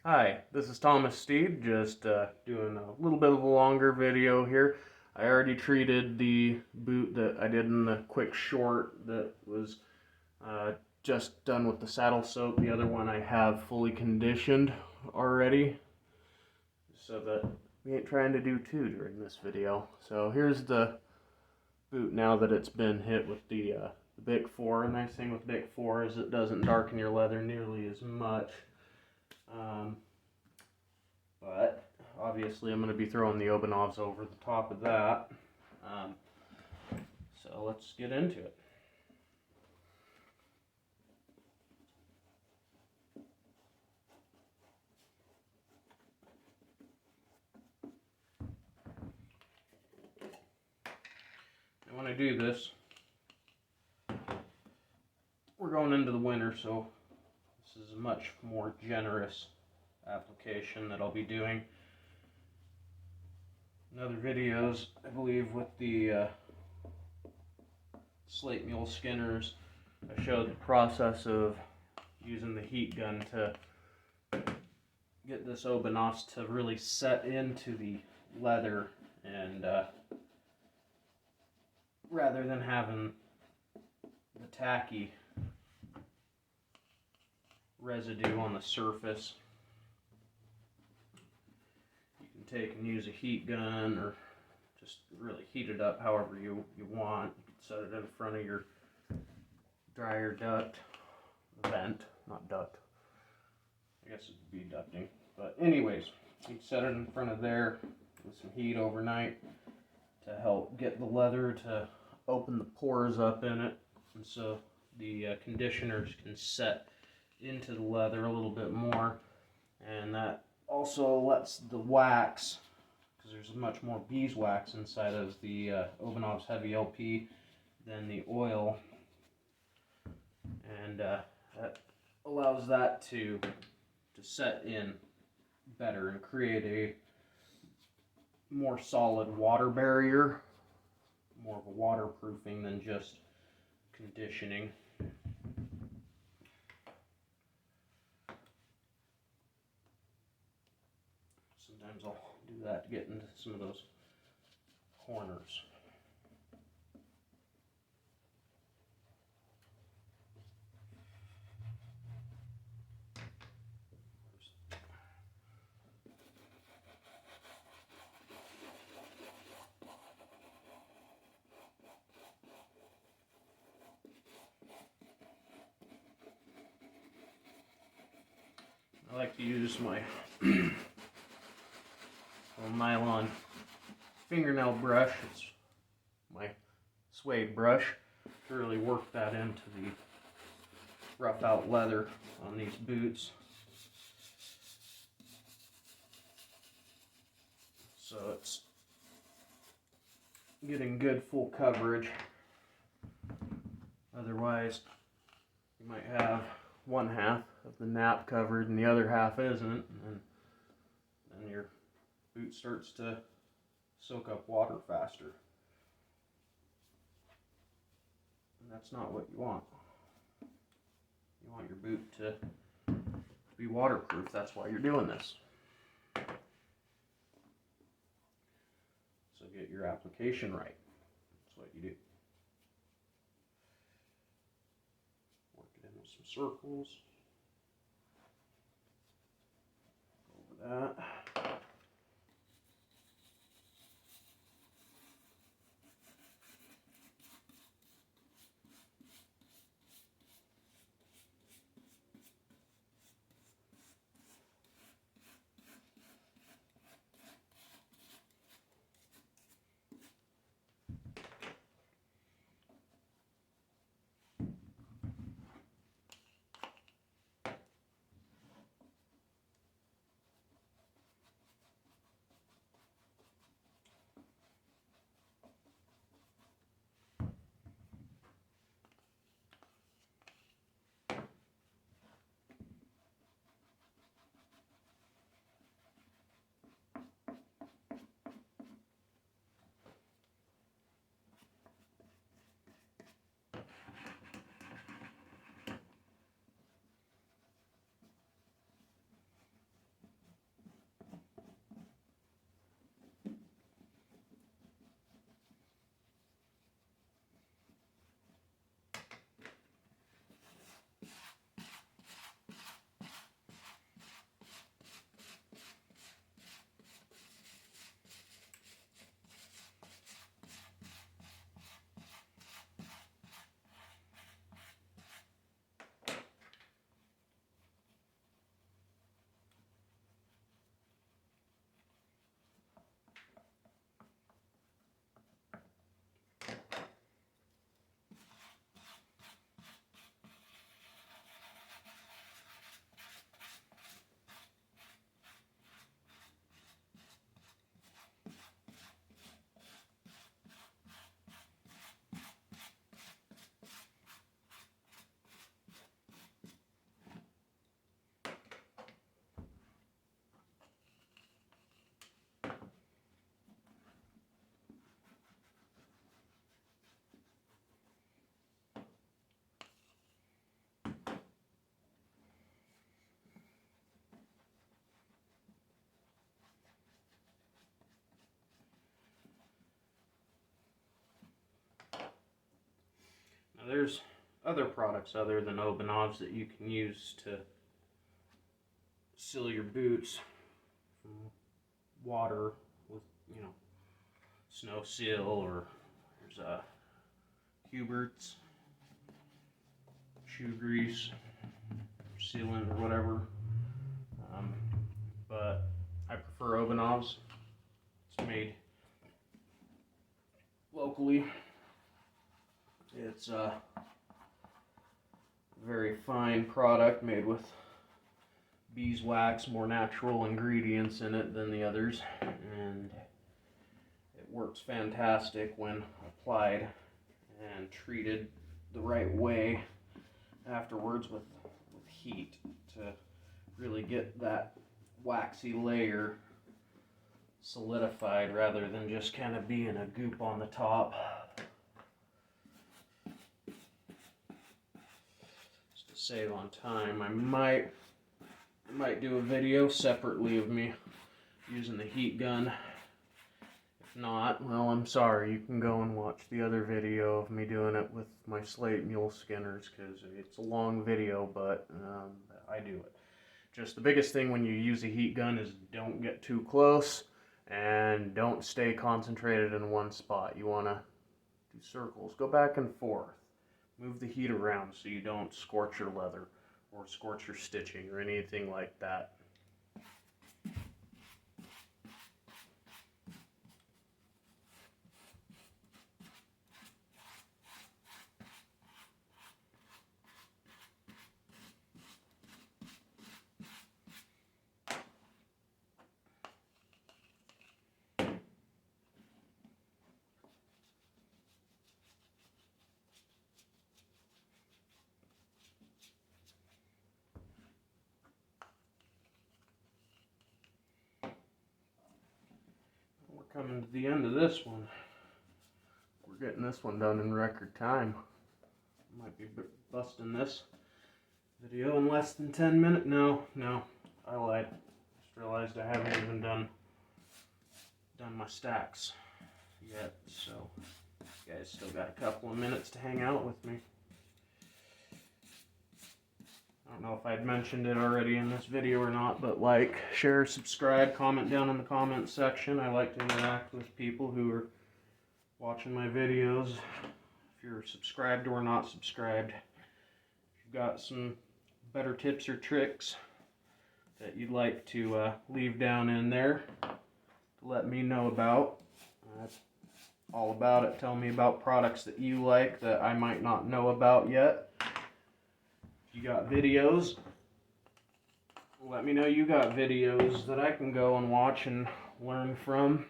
Hi, this is Thomas Steed, just doing a little bit of a longer video here. I already treated the boot that I did in the quick short that was just done with the saddle soap. The other one I have fully conditioned already, so that we ain't trying to do two during this video. So here's the boot now that it's been hit with the Bic 4. The nice thing with Bic 4 is it doesn't darken your leather nearly as much. But obviously I'm going to be throwing the Obenaufs over the top of that. So let's get into it. And when I do this, we're going into the winter, so this is a much more generous application that I'll be doing. In other videos, I believe with the slate mule skinners, I showed the process of using the heat gun to get this Obenauf to really set into the leather, and rather than having the tacky residue on the surface, you can take and use a heat gun or just really heat it up however you want. You can set it in front of your dryer duct, vent, not duct. I guess it would be ducting. But anyways, you can set it in front of there with some heat overnight to help get the leather to open the pores up in it, and so the conditioners can set into the leather a little bit more, and that also lets the wax, because there's much more beeswax inside of the Obenauf's Heavy LP than the oil, and that allows that to set in better and create a more solid water barrier, more of a waterproofing than just conditioning. Sometimes I'll do that to get into some of those corners. I like to use my nylon fingernail brush. It's my suede brush to really work that into the rough out leather on these boots. So it's getting good full coverage. Otherwise, you might have one half of the nap covered and the other half isn't, and then your boot starts to soak up water faster. And that's not what you want. You want your boot to be waterproof. That's why you're doing this. So get your application right. That's what you do. Work it in with some circles. Over that. there's other products other than Obenaufs that you can use to seal your boots from water with, you know, snow seal, or there's Hubert's shoe grease, sealant, or whatever. But I prefer Obenaufs. It's made locally. It's a very fine product made with beeswax, more natural ingredients in it than the others, and it works fantastic when applied and treated the right way afterwards with heat to really get that waxy layer solidified rather than just kind of being a goop on the top. Just to save on time, I might do a video separately of me using the heat gun. If not, well, I'm sorry, you can go and watch the other video of me doing it with my slate mule skinners, because it's a long video, but I do it. Just the biggest thing when you use a heat gun is don't get too close and don't stay concentrated in one spot. You want to do circles, go back and forth, move the heat around so you don't scorch your leather or scorch your stitching or anything like that. Coming to the end of this one. We're getting this one done in record time. Might be busting this video in less than 10 minutes. No, I lied. Just realized I haven't even done my stacks yet, so you guys still got a couple of minutes to hang out with me. I don't know if I'd mentioned it already in this video or not, but like, share, subscribe, comment down in the comment section. I like to interact with people who are watching my videos. If you're subscribed or not subscribed, if you've got some better tips or tricks that you'd like to leave down in there to let me know about. That's all about it. Tell me about products that you like that I might not know about yet. You got videos, let me know you got videos that I can go and watch and learn from.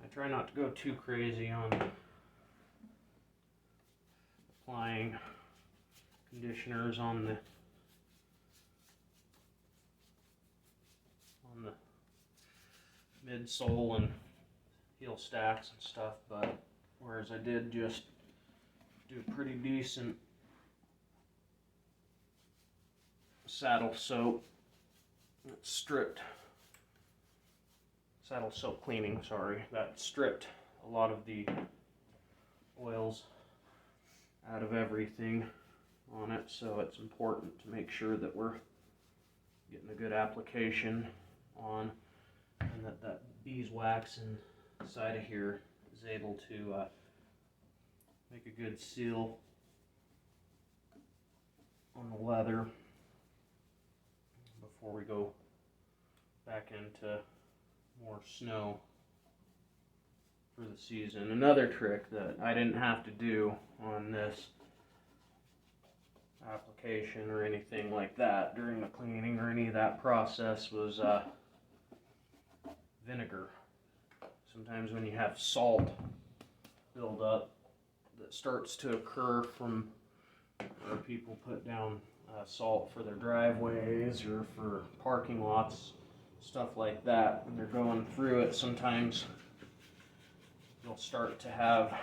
I try not to go too crazy on applying conditioners on the midsole and heel stacks and stuff, but whereas I did just do a pretty decent saddle soap cleaning, that stripped a lot of the oils out of everything on it, so it's important to make sure that we're getting a good application on, and that beeswax inside of here is able to make a good seal on the leather before we go back into more snow for the season. Another trick that I didn't have to do on this application or anything like that during the cleaning or any of that process was vinegar. Sometimes when you have salt build up that starts to occur from where people put down salt for their driveways or for parking lots, stuff like that, when they're going through it, sometimes you'll start to have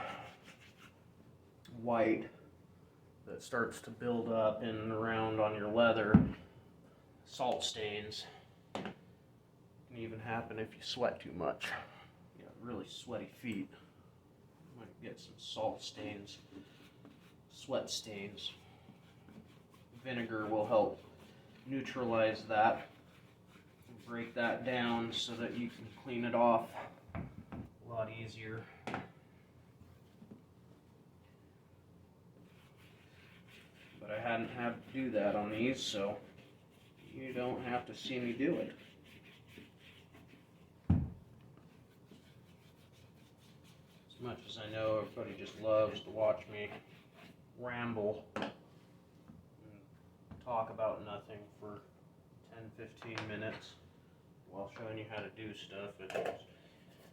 white that starts to build up in and around on your leather. Salt stains can even happen if you sweat too much. You got really sweaty feet, you might get some salt stains, sweat stains. Vinegar will help neutralize that, break that down so that you can clean it off a lot easier. But I hadn't had to do that on these, so you don't have to see me do it. As much as I know everybody just loves to watch me ramble and talk about nothing for 10-15 minutes while showing you how to do stuff,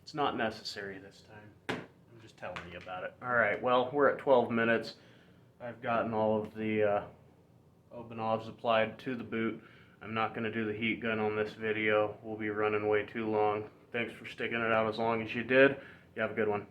it's not necessary this time. I'm just telling you about it. Alright, well, we're at 12 minutes. I've gotten all of the Obenaufs applied to the boot. I'm not going to do the heat gun on this video. We'll be running way too long. Thanks for sticking it out as long as you did. You have a good one.